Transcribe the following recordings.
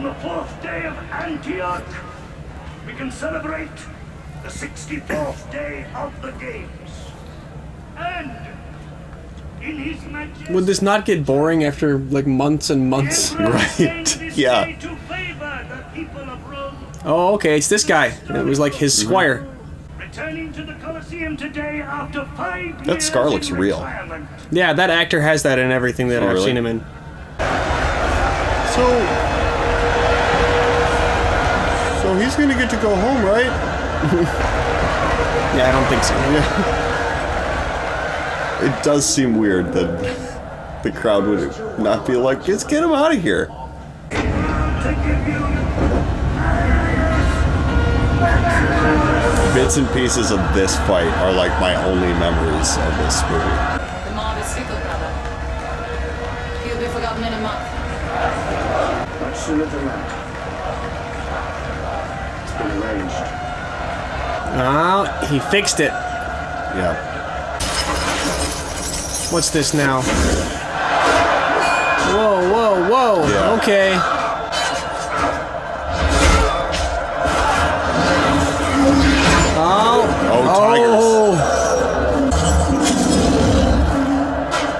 On the 4th day of Antioch, we can celebrate the 64th day of the games. And in his majesty... Would this not get boring after, like, months and months? Right. Yeah. to favor the people of Rome. Oh, okay, it's this guy. It was like his squire. Returning to the Colosseum today after 5 years. That scar looks in real. retirement. Yeah, that actor has that in everything that I've really? seen him in. So he's gonna get to go home, right? Yeah, I don't think so. Yeah. It does seem weird that the crowd would not be like, let's get him out of here. Bits and pieces of this fight are like my only memories of this movie. The mob is fickle, brother. He'll be forgotten in a month. Much sooner than that. It's been arranged. Oh, he fixed it. Yeah. What's this now? Whoa, whoa, whoa. Yeah. Okay. Oh, tigers. Oh.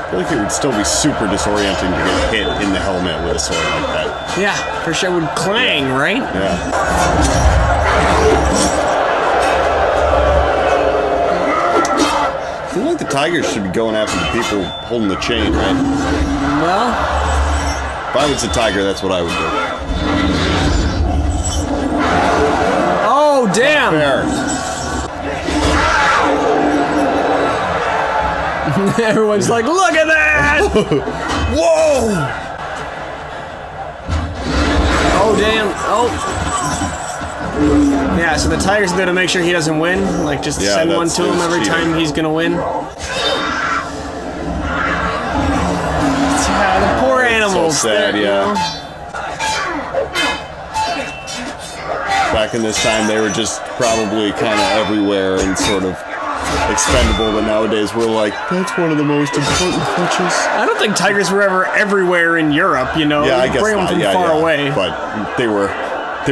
I feel like it would still be super disorienting to get hit in the helmet with a sword like that. Yeah, for sure would clang, right? Yeah. I feel like the tigers should be going after the people holding the chain, right? Well, If I was a tiger, that's what I would do. oh, damn. Fair. Everyone's like, look at that! Whoa! Oh, damn. Oh. Yeah, so the tiger's there to make sure he doesn't win. Like, just Yeah, send one that's to him his every cheating. time he's gonna win. Yeah, the poor animals. So sad, you yeah. know? Back in this time, they were just probably kind of everywhere and sort of expendable, but nowadays we're like, that's one of the most important features. I don't think tigers were ever everywhere in Europe, you know? Yeah, I They guess bring them not. from Yeah, far yeah. away. But they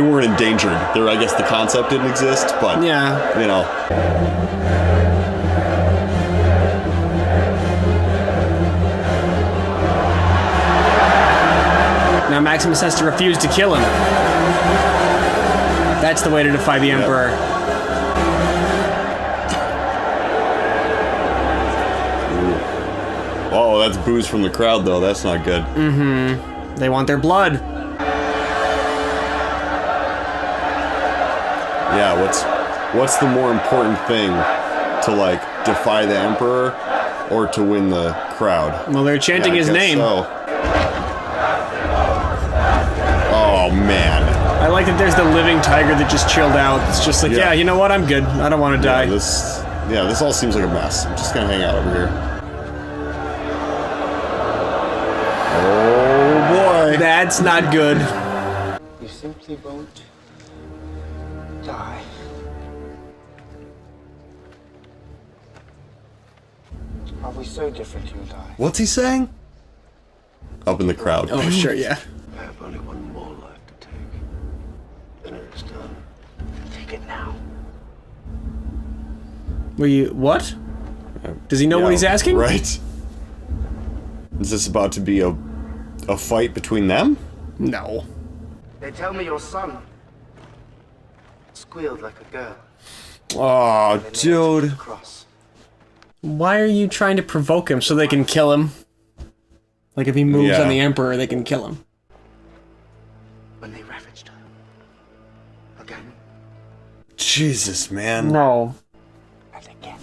weren't endangered. I guess the concept didn't exist, but Yeah. you know. Now Maximus has to refuse to kill him. That's the way to defy the Emperor. Oh, that's booze from the crowd, though. That's not good. They want their blood. Yeah, what's the more important thing to, like, defy the Emperor or to win the crowd? Well, they're chanting Yeah, I his guess name. so. Oh, man. I like that there's the living tiger that just chilled out. It's just like, yeah, you know what? I'm good. I don't want to die. This all seems like a mess. I'm just gonna hang out over here. Oh, boy. That's not good. You simply won't die. Are we so different, you and I? What's he saying? Up in the crowd. Oh, sure, yeah. I have only one more life to take. Then it is done. Take it now. What? Does he know what he's asking? Right. Is this about to be a fight between them? No. They tell me your son squealed like a girl. Oh, They nailed him to the dude. cross. Why are you trying to provoke him so they can kill him? Like if he moves Yeah. on the Emperor, they can kill him. When they ravaged her. Again Jesus, man. No. and again.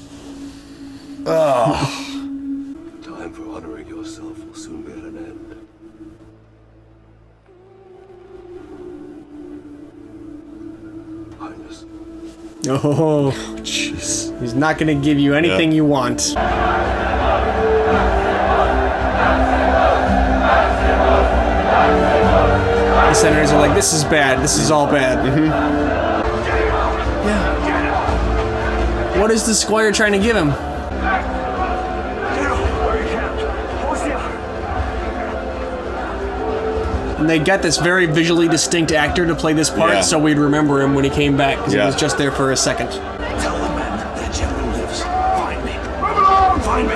Time for honoring yourself will soon be at an end. Highness. Oh, Jeez. he's not gonna give you anything you want. The senators are like, this is bad. This is all bad. Yeah. What is the squire trying to give him? And they got this very visually distinct actor to play this part, Yeah. so we'd remember him when he came back, because he Yeah. was just there for a second. Tell the men that their general lives. Find me. Move along! Find me!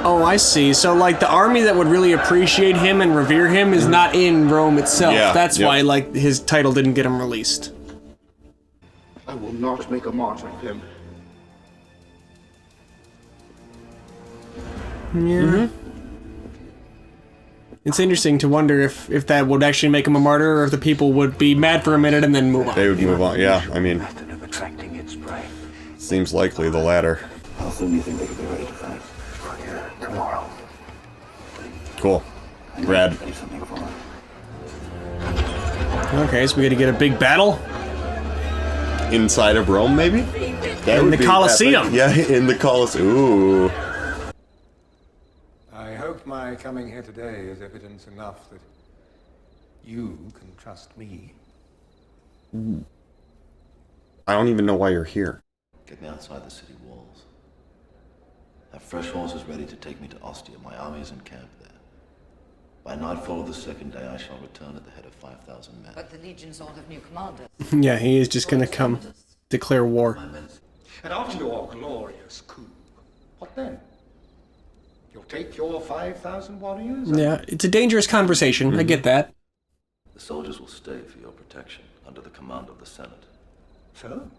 Oh, I see. So, like, the army that would really appreciate him and revere him is not in Rome itself. Yeah, That's yep. why, like, his title didn't get him released. I will not make a martyr of him. Yeah. It's interesting to wonder if that would actually make him a martyr, or if the people would be mad for a minute and then move on. They would move on. Yeah, I mean, Method of attracting its prey. seems likely the latter. How soon do you think they could be ready to fight? Tomorrow. Cool. Rad. Do something for them. Okay, so we gotta get a big battle? Inside of Rome, maybe? That In would the be Colosseum. epic. Yeah, in the Colosseum. Ooh. I hope my coming here today is evidence enough that you can trust me. I don't even know why you're here. Get me outside the city walls. Have fresh horses ready to take me to Ostia. My army is encamped there. By nightfall of the second day, I shall return at the head of 5,000 men. But the Legion's all have new commanders. Yeah, he is just gonna come declare war. My men. And after your glorious coup, what then? You'll take your 5,000 warriors? Yeah, it's a dangerous conversation. I get that. The soldiers will stay for your protection under the command of the Senate. So?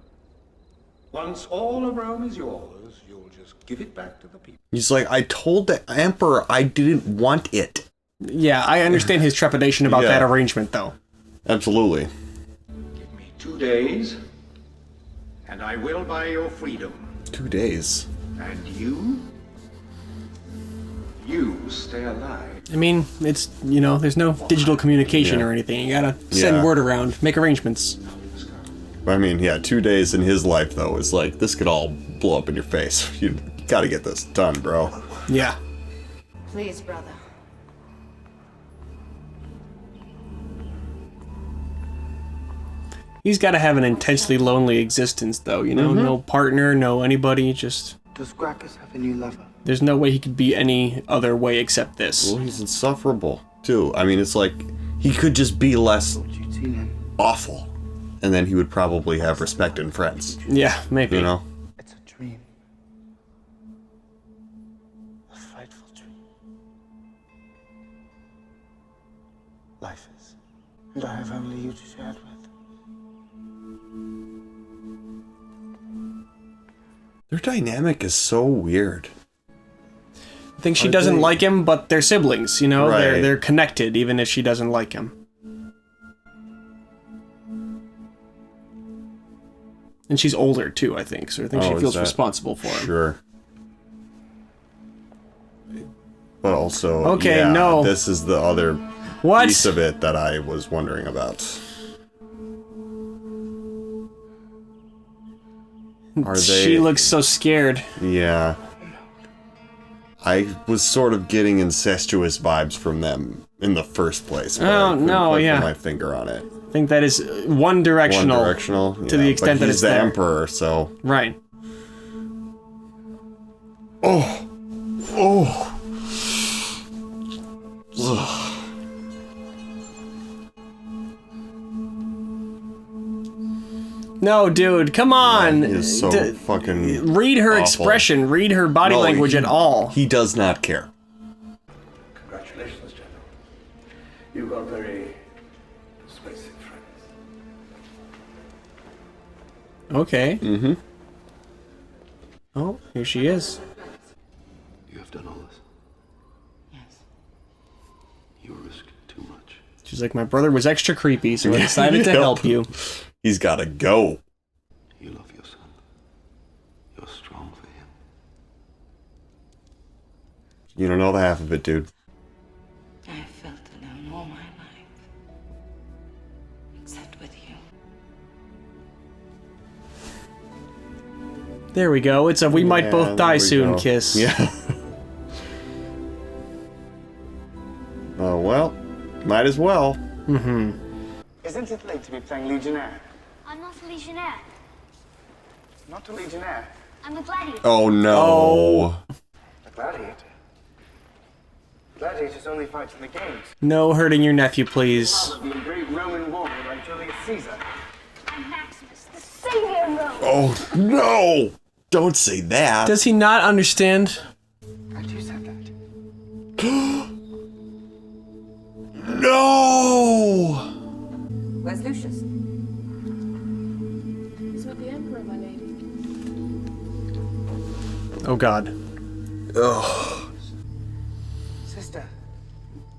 Once all of Rome is yours, you'll just give it back to the people. He's like, I told the Emperor I didn't want it. Yeah, I understand his trepidation about Yeah. that arrangement, though. Absolutely. Give me 2 days, and I will buy your freedom. 2 days. And you stay alive. I mean, it's, you know, there's no digital communication Yeah. or anything. You gotta send Yeah. word around, make arrangements. I mean, yeah, 2 days in his life, though, is like, this could all blow up in your face. You gotta get this done, bro. Yeah. Please, brother. He's gotta have an intensely lonely existence, though, you know? No partner, no anybody, just... Does Gracchus have a new lover? There's no way he could be any other way except this. Well, he's insufferable, too. I mean, it's like, he could just be less You'd seen him. awful. And then he would probably have respect and friends, Yeah, maybe. you know? It's a dream. A frightful dream. Life is. And I have only you to share it with. Their dynamic is so weird. I think she doesn't like him, but they're siblings, you know? Right. They're connected, even if she doesn't like him. And she's older, too, I think, so I think Oh, she is feels that- responsible for him. Sure. But also, Okay, yeah, no. this is the other What? piece of it that I was wondering about. Are they? She looks so scared. Yeah. I was sort of getting incestuous vibes from them in the first place. But I Oh, couldn't no, quite yeah. put my finger on it. I think that is one directional. One directional to the extent but that he's it's the there. emperor, so. Right. Oh. Ugh. No, dude, come on. He is so fucking. Read her awful. expression, read her body No, language he- at all. He does not care. Congratulations, General. You got very persuasive friends. Okay. Mm-hmm. Oh, here she is. You have done all this. Yes. You risk too much. She's like, my brother was extra creepy, so I decided to Yep. help you. He's gotta go. You love your son. You're strong for him. You don't know the half of it, dude. I have felt alone all my life. Except with you. There we go. It's a we might Yeah, both there die we soon go. kiss. Yeah. Oh, well. Might as well. Isn't it late to be playing Legionnaire? I'm not a legionnaire. Not a Legionnaire. I'm a gladiator. Oh, no. A gladiator. Gladiators only fight in the games. No hurting your nephew, please. The great Roman warrior like Julius Caesar. Maximus, the savior of Rome. Oh, no! Don't say that. Does he not understand? And you said that. No! Where's Lucius? He's with the Emperor, my lady. Oh god. Ugh. Sister,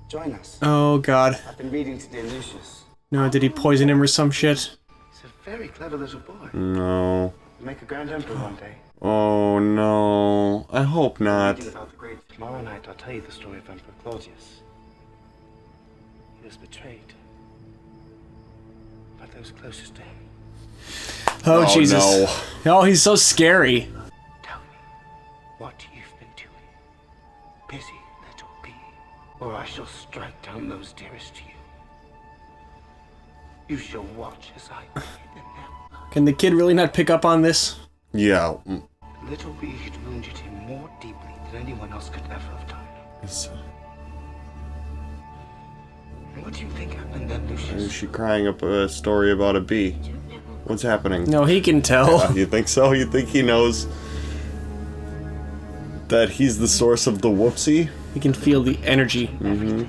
join us. Oh god. I've been reading today Lucius. No, did he poison him or some shit? He's a very clever little boy. No. He'll make a grand emperor one day. Oh, no. I hope not. Reading about the great. Tomorrow night I'll tell you the story of Emperor Claudius. He was betrayed by those closest to him. Oh, Oh, Jesus. no. Oh, he's so scary. Tell me what you've been doing. Busy, little bee, or I shall strike down those dearest to you. You shall watch as I bathe in them. Can the kid really not pick up on this? Yeah. The little bee had wounded him more deeply than anyone else could ever have done. What do you think happened then, Is Lucius? she crying up a story about a bee? What's happening? No, he can tell. You think so? You think he knows that he's the source of the whoopsie? He can feel the energy. Mm-hmm.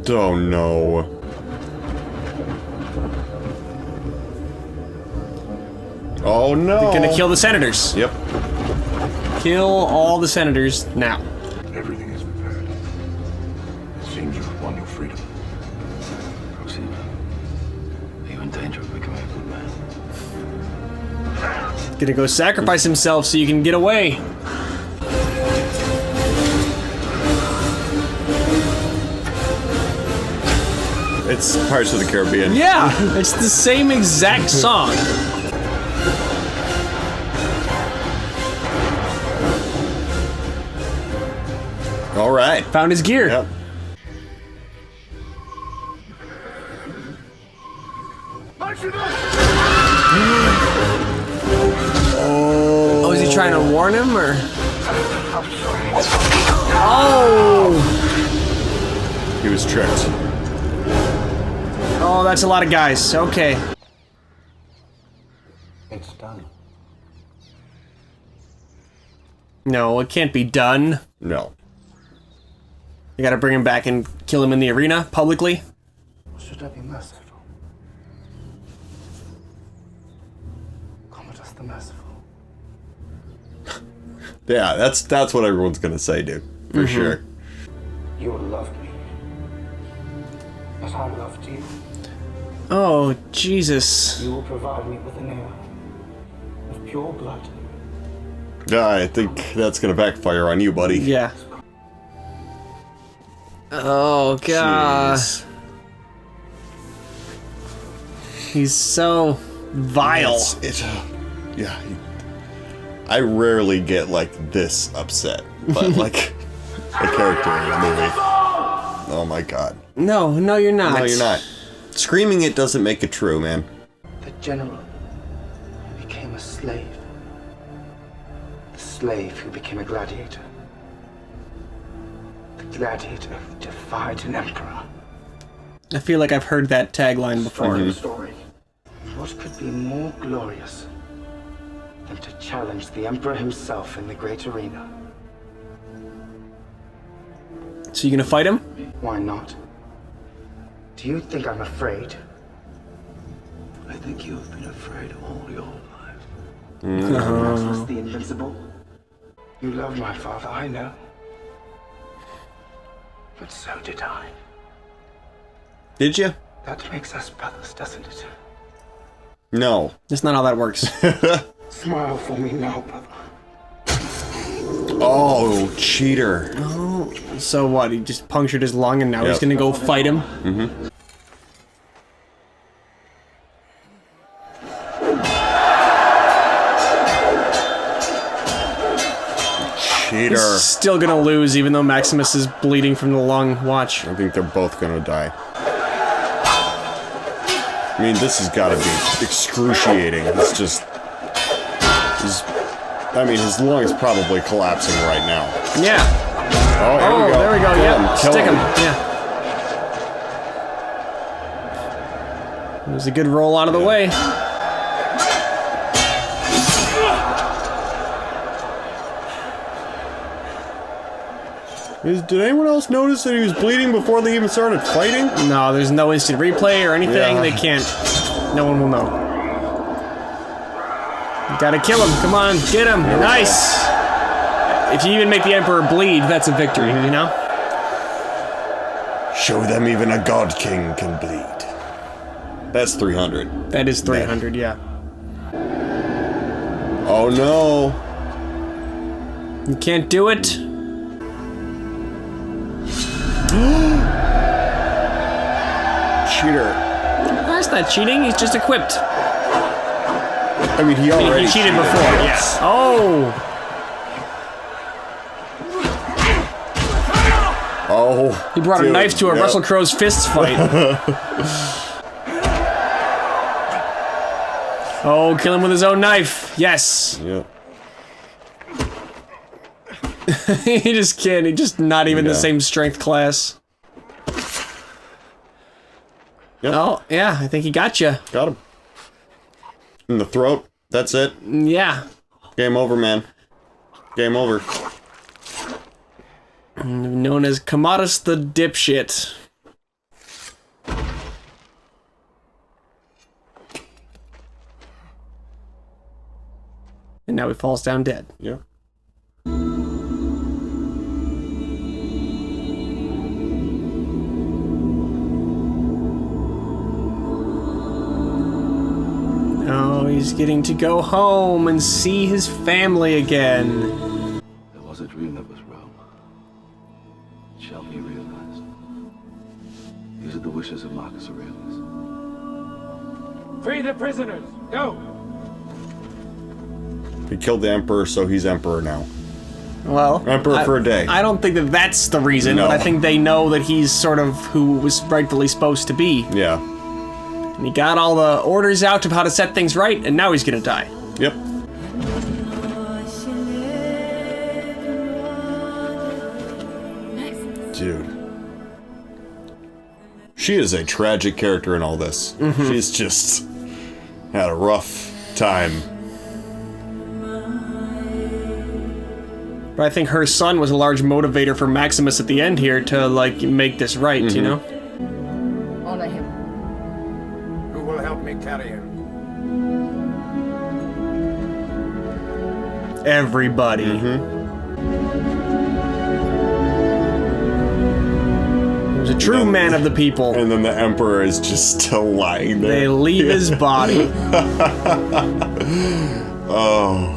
Oh no. Oh no. Gonna kill the senators. Yep. Kill all the senators now. Everything is prepared. It seems you have won your freedom. Proceed. Are you in danger of becoming a good man? Gonna go sacrifice himself so you can get away. It's Pirates of the Caribbean. Yeah, it's the same exact song. All right. Found his gear. Yep. Oh, is he trying to warn him or? Oh! He was tricked. Oh, that's a lot of guys. Okay. It's done. No, it can't be done. No. You gotta bring him back and kill him in the arena, publicly. Should I be merciful? Commodus the merciful. Yeah, that's what everyone's gonna say, dude. For sure. You will love me. As I loved you. Oh, Jesus. You will provide me with an heir of pure blood. Yeah, I think that's gonna backfire on you, buddy. Yeah. Oh, God. Jeez. He's so vile. Yeah. I rarely get like this upset, but like a character in a movie. Oh my god. No, you're not. No, you're not. Screaming it doesn't make it true, man. The general became a slave. The slave who became a gladiator. The gladiator who defied an emperor. I feel like I've heard that tagline before. Story. What could be more glorious than to challenge the emperor himself in the great arena? So you gonna fight him? Why not? Do you think I'm afraid? I think you have been afraid all your life. Maximus the Invincible? You love my father, I know. But so did I. Did you? That makes us brothers, doesn't it? No. That's not how that works. Smile for me now, brother. Oh, cheater. So what? He just punctured his lung and now he's Yep. gonna go fight him? Cheater. He's still gonna lose even though Maximus is bleeding from the lung. Watch. I think they're both gonna die. I mean, this has gotta be excruciating. It's just... I mean, his lung's probably collapsing right now. Yeah. Oh, here we go. There we go. Kill Yep. him, kill Stick him. him. Yeah. It was a good roll out of the way. Did anyone else notice that he was bleeding before they even started fighting? No, there's no instant replay or anything. Yeah. They can't. No one will know. You gotta kill him. Come on, get him. Nice. If you even make the Emperor bleed, that's a victory, you know? Show them even a God King can bleed. That's 300. That is 300, yeah. Oh no. You can't do it. Cheater. That's not cheating, he's just equipped. I mean, he already He cheated before, yes. yeah. Oh! Oh. He brought a knife to a Russell Crowe's fists fight. Oh, kill him with his own knife. Yes. Yep. He just can't. He just not even the same strength class. Yep. Oh, yeah, I think he got you. Got him. In the throat. That's it. Yeah. Game over, man. Game over. Known as Commodus the Dipshit. And now he falls down dead. Yeah. Oh, he's getting to go home and see his family again. There was a dream that was Rome. It shall be realized. These are the wishes of Marcus Aurelius. Free the prisoners! Go! He killed the Emperor, so he's Emperor now. Well, Emperor for a day. I don't think that that's the reason, No. but I think they know that he's sort of who was rightfully supposed to be. Yeah. And he got all the orders out of how to set things right, and now he's gonna die. Yep. Dude. She is a tragic character in all this. Mm-hmm. She's just had a rough time. But I think her son was a large motivator for Maximus at the end here to, like, make this right, you know? Honor him. Who will help me carry him? Everybody. He was a true man of the people. And then the Emperor is just still lying there. They leave his body. Oh.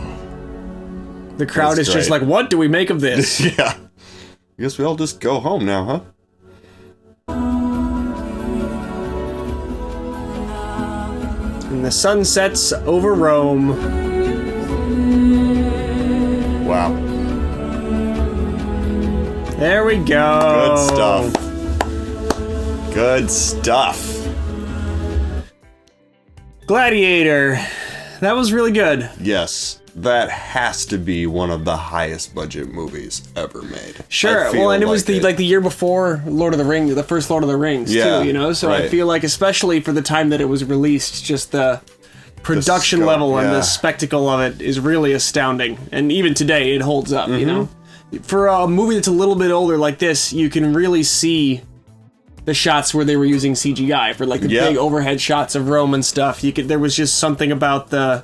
The crowd That's is just great. like, what do we make of this? Yeah. I guess we all just go home now, huh? And the sun sets over Rome. Wow. There we go. Good stuff. Good stuff. Gladiator. That was really good. Yes. That has to be one of the highest budget movies ever made. Sure. I feel Well, and it was like the year before Lord of the Rings, the first Lord of the Rings, Yeah, too, you know? So I right. feel like, especially for the time that it was released, just the production scope, level and yeah. the spectacle of it is really astounding. And even today, it holds up, you know? For a movie that's a little bit older like this, you can really see the shots where they were using CGI for, like, the Yeah. big overhead shots of Rome and stuff. There was just something about the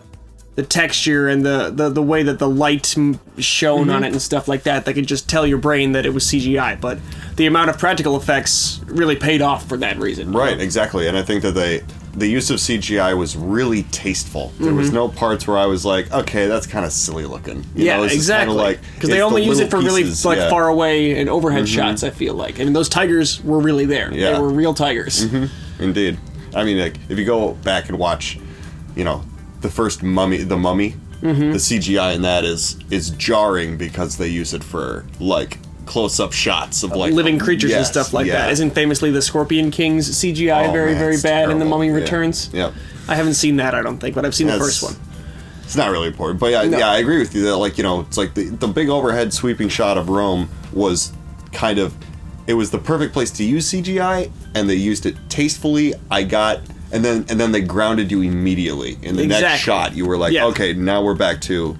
texture and the way that the light shone on it and stuff like that could just tell your brain that it was CGI. But the amount of practical effects really paid off for that reason. Right, exactly. And I think that the use of CGI was really tasteful. There was no parts where I was like, okay, that's kind of silly looking. You Yeah, know, it's just exactly. kinda like, Because they it's only the use it little for really pieces, like yeah. far away and overhead shots, I feel like. And those tigers were really there. Yeah. They were real tigers. Indeed. I mean, like, if you go back and watch, you know, the first Mummy, the CGI in that is jarring because they use it for, like, close-up shots of, like... Living creatures and Yes, stuff like yeah. that. Isn't famously the Scorpion King's CGI Oh, very, man, very it's bad in The terrible. Mummy Yeah. Returns? Yep. I haven't seen that, I don't think, but I've seen the That's- first one. It's not really important, but yeah, I agree with you that, like, you know, it's like the big overhead sweeping shot of Rome was kind of, it was the perfect place to use CGI, and they used it tastefully. And then they grounded you immediately. In the next shot, you were like, okay, now we're back to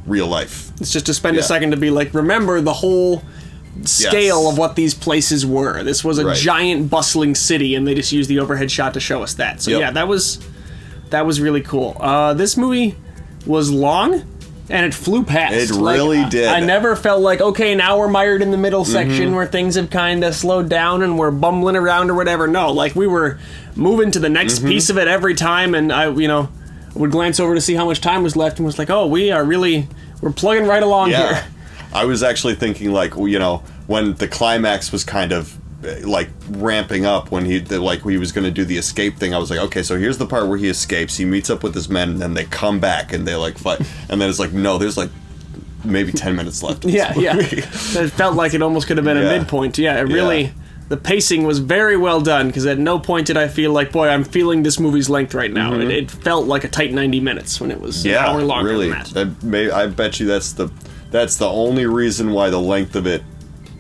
real life. It's just to spend a second to be like, remember the whole scale of what these places were. This was a giant bustling city, and they just used the overhead shot to show us that. So yeah, that was really cool. This movie was long, and it flew past. It really did. I never felt like, okay, now we're mired in the middle section where things have kind of slowed down and we're bumbling around or whatever. No, like, we were moving to the next piece of it every time, and I would glance over to see how much time was left and was like, oh, we're plugging right along here. I was actually thinking, like, you know, when the climax was kind of like ramping up, when he was going to do the escape thing, I was like, okay, so here's the part where he escapes, he meets up with his men, and then they come back and they like fight, and then it's like, no, there's like maybe 10 minutes left. It felt like it almost could have been a midpoint. The pacing was very well done, because at no point did I feel like, boy, I'm feeling this movie's length right now. It felt like a tight 90 minutes when it was an hour longer than that. I bet you that's the only reason why the length of it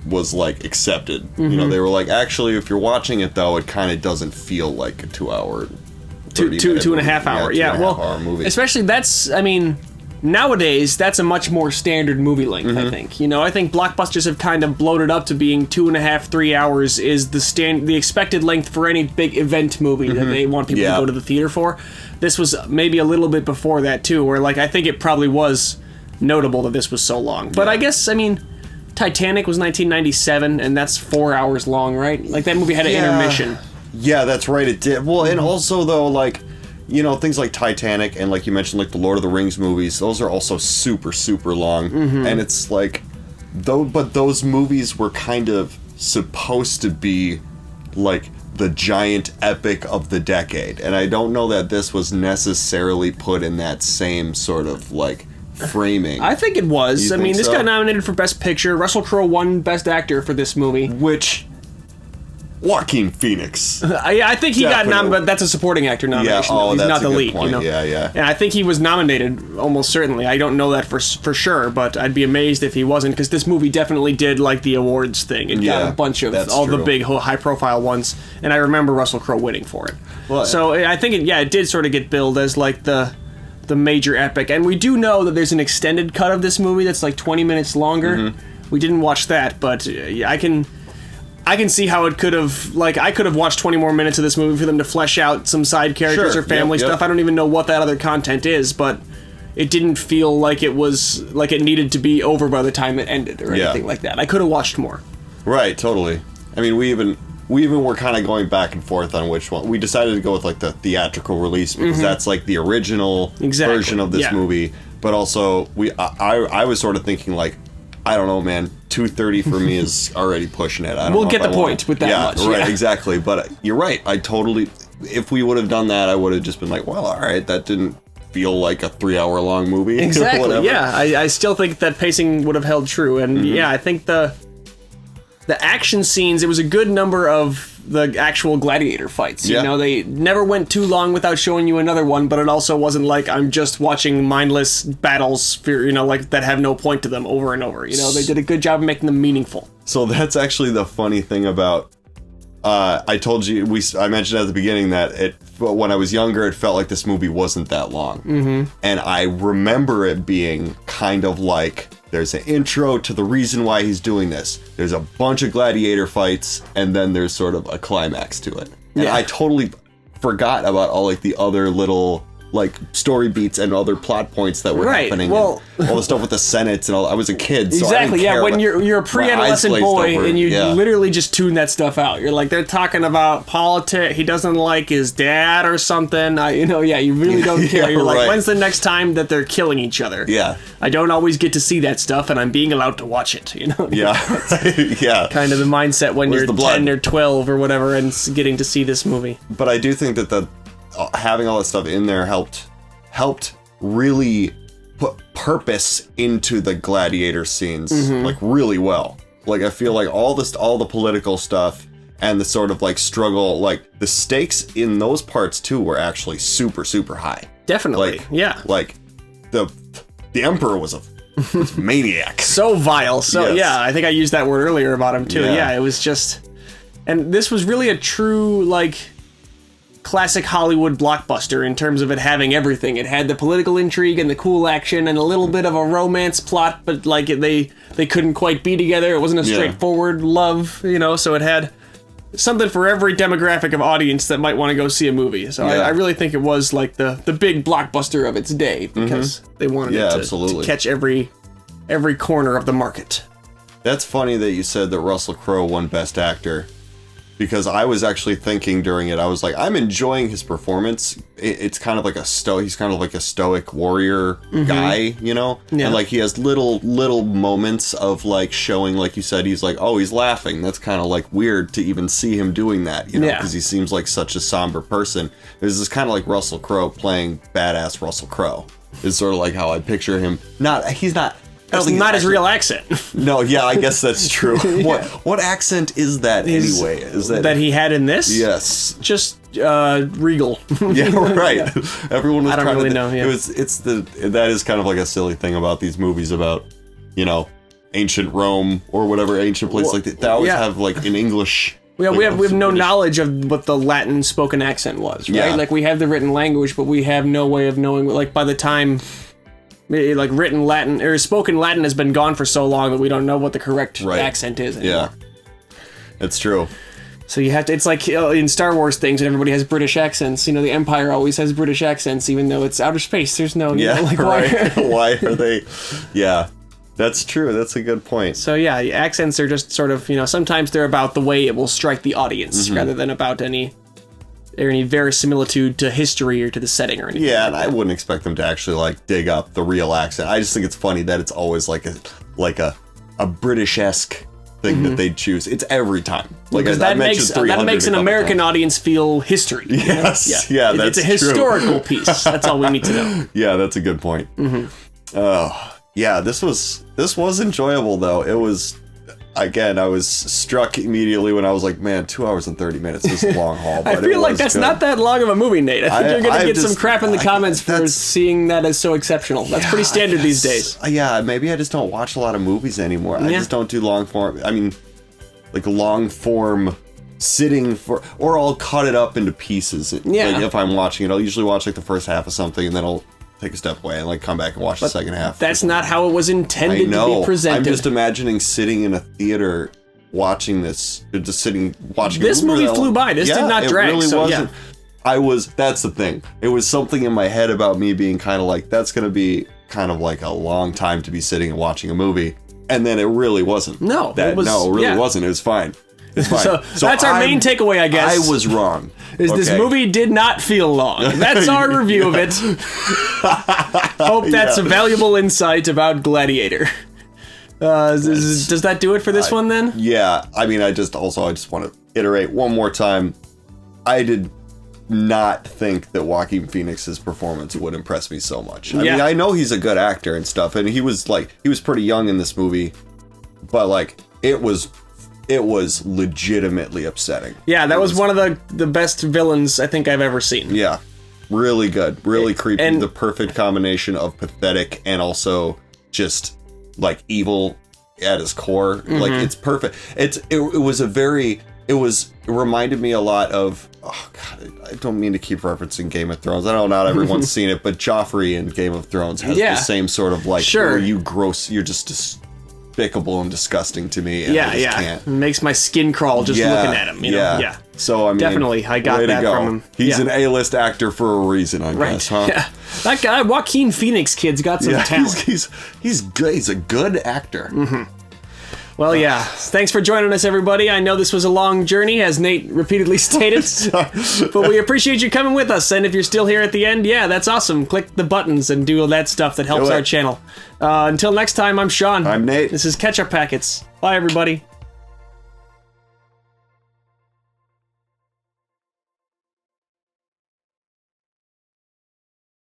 was like accepted. You know, they were like, actually, if you're watching it though, it kind of doesn't feel like a 2 hour, two and a half hour. Hour movie. Especially nowadays, that's a much more standard movie length, I think. You know, I think blockbusters have kind of bloated up to being 2.5, 3 hours is the expected length for any big event movie that they want people to go to the theater for. This was maybe a little bit before that too, where like I think it probably was notable that this was so long. But I guess, Titanic was 1997, and that's 4 hours long, right? Like, that movie had an intermission. Yeah, that's right, it did. Well, and also, though, like, you know, things like Titanic and, like you mentioned, like the Lord of the Rings movies, those are also super, super long. And it's like, but those movies were kind of supposed to be, like, the giant epic of the decade. And I don't know that this was necessarily put in that same sort of, like, framing. I think it was. This got nominated for Best Picture. Russell Crowe won Best Actor for this movie. Which, Joaquin Phoenix. I think he got nominated, but that's a supporting actor nomination. Yeah, he's not the lead. Point. You know? Yeah. And I think he was nominated, almost certainly. I don't know that for sure, but I'd be amazed if he wasn't, because this movie definitely did like the awards thing. It got a bunch of all the big high-profile ones, and I remember Russell Crowe winning for it. Well, so I think it did sort of get billed as like the major epic, and we do know that there's an extended cut of this movie that's like 20 minutes longer. We didn't watch that, but I can see how it could have, like, I could have watched 20 more minutes of this movie for them to flesh out some side characters or family stuff. I don't even know what that other content is, but it didn't feel like it was, like it needed to be over by the time it ended or anything like that. I could have watched more. Right, totally. I mean, we even were kind of going back and forth on which one. We decided to go with, like, the theatrical release, because that's, like, the original version of this movie. But also, I was sort of thinking, like, I don't know, man, 2:30 for me is already pushing it. We'll get the point with that much. Right, exactly. But you're right. If we would have done that, I would have just been like, well, all right, that didn't feel like a 3 hour long movie. Exactly, yeah. I still think that pacing would have held true. And I think the action scenes, it was a good number of the actual gladiator fights. You know, they never went too long without showing you another one, but it also wasn't like I'm just watching mindless battles for, like, that have no point to them over and over. You know, they did a good job of making them meaningful. So that's actually the funny thing about I told you, I mentioned at the beginning that when I was younger, it felt like this movie wasn't that long. And I remember it being kind of like, there's an intro to the reason why he's doing this. There's a bunch of gladiator fights, and then there's sort of a climax to it. And I totally forgot about all, like, the other little, like, story beats and other plot points that were happening. Well, and all the stuff with the Senates and all. I was a kid, so exactly. I didn't care. When you're a pre-adolescent boy and you literally just tune that stuff out. You're like, they're talking about politics. He doesn't like his dad or something. You really don't care. You're like, when's the next time that they're killing each other? Yeah. I don't always get to see that stuff, and I'm being allowed to watch it. You know. Yeah. Yeah. Kind of the mindset when you're 10 or 12 or whatever, and getting to see this movie. But I do think that having all that stuff in there helped really put purpose into the gladiator scenes, like, really well. Like, I feel like all the political stuff and the sort of, like, struggle, like, the stakes in those parts too were actually super, super high. Definitely, Like, the Emperor was a maniac. So vile. So Yes. yeah, I think I used that word earlier about him too. Yeah. Yeah, it was just, and this was really a true like classic Hollywood blockbuster in terms of it having everything. It had the political intrigue and the cool action and a little bit of a romance plot, but like they couldn't quite be together. It wasn't a Yeah. straightforward love, so it had something for every demographic of audience that might want to go see a movie. So Yeah. I really think it was like the big blockbuster of its day because they wanted Yeah, it to absolutely. catch every corner of the market. That's funny that you said that Russell Crowe won Best Actor, because I was actually thinking during it, I was like, I'm enjoying his performance. It's kind of like he's kind of like a stoic warrior guy, Yeah. And like he has little moments of like showing, like you said, he's like, oh, he's laughing. That's kind of like weird to even see him doing that, Yeah. because he seems like such a somber person. There's this kind of like Russell Crowe playing badass Russell Crowe. Is sort of like how I picture him. He's not. I don't That's think not he's his real accent. No, yeah, I guess that's true. What accent is that anyway? Is that he had in this? Yes. Just regal. Yeah, right. Everyone was I don't trying really to, know, yeah. That is kind of like a silly thing about these movies about, ancient Rome or whatever ancient place like that. They always yeah. have like an English. We like, have no British- knowledge of what the Latin spoken accent was, right? Yeah. Like we have the written language, but we have no way of knowing. Like by the time, like written Latin or spoken Latin has been gone for so long that we don't know what the correct accent is anymore. Yeah, it's true. So you have to. It's like in Star Wars things, and everybody has British accents. The Empire always has British accents, even though it's outer space. There's no. Right. Why are they? Yeah, that's true. That's a good point. So yeah, accents are just sort of, sometimes they're about the way it will strike the audience Mm-hmm. rather than about any verisimilitude to history or to the setting or anything. Yeah, like and I that. wouldn't expect them to actually like dig up the real accent. I just think it's funny that it's always like a British-esque thing that they choose. It's every time. Like Because I that mentioned makes 300 an a couple American times. audience feel history. Yes, yeah, that's it's a true. historical piece. That's all we need to know. Yeah, that's a good point. Oh, yeah, this was enjoyable though. It was. Again, I was struck immediately when I was like, man, 2 hours and 30 minutes is a long haul. I But feel it like was that's good. not that long of a movie, Nate. I think you're going to get some crap in the comments for that's- seeing that as so exceptional. That's pretty standard these days. Yeah, maybe I just don't watch a lot of movies anymore. I Yeah. just don't do long form. I mean, like long form sitting for, or I'll cut it up into pieces. Yeah. Like if I'm watching it, I'll usually watch like the first half of something and then I'll take a step away and like come back and watch the second half. That's not how it was I intended to know. be presented. I'm just imagining sitting in a theater watching this, just sitting watching. This a movie that- flew by. This did not drag, It really so, wasn't. That's the thing. It was something in my head about me being kind of like, that's going to be kind of like a long time to be sitting and watching a movie. And then it really wasn't. No, it really yeah. wasn't. It was fine. It's fine. So that's our main takeaway, I guess. I was wrong. Is this Okay. movie did not feel long. That's our review of it. Hope that's a valuable insight about Gladiator. Does that do it for this one then? Yeah, I mean, I just want to iterate one more time. I did not think that Joaquin Phoenix's performance would impress me so much. I Yeah. mean, I know he's a good actor and stuff, and he was pretty young in this movie, but like it was legitimately upsetting. Yeah, that was one of the best villains I think I've ever seen. Yeah, really good, really creepy. and- The perfect combination of pathetic and also just like evil at his core. Mm-hmm. Like it's perfect. It reminded me a lot of, oh god, I don't mean to keep referencing Game of Thrones. I know not everyone's seen it, but Joffrey in Game of Thrones has Yeah. the same sort of like, Sure. where you're just despicable and disgusting to me. And I Yeah, just yeah. can't. It makes my skin crawl just looking at him. Yeah. So I mean, Definitely, I got way to that go. from him. He's Yeah. an A-list actor for a reason, I Right. guess, huh? Yeah. That guy, Joaquin Phoenix, kid's got some Yeah, talent. he's good. He's a good actor. Well, yeah. Thanks for joining us, everybody. I know this was a long journey, as Nate repeatedly stated, but we appreciate you coming with us. And if you're still here at the end, yeah, that's awesome. Click the buttons and do all that stuff that helps Do it. our channel. Until next time, I'm Sean. I'm Nate. This is Ketchup Packets. Bye, everybody.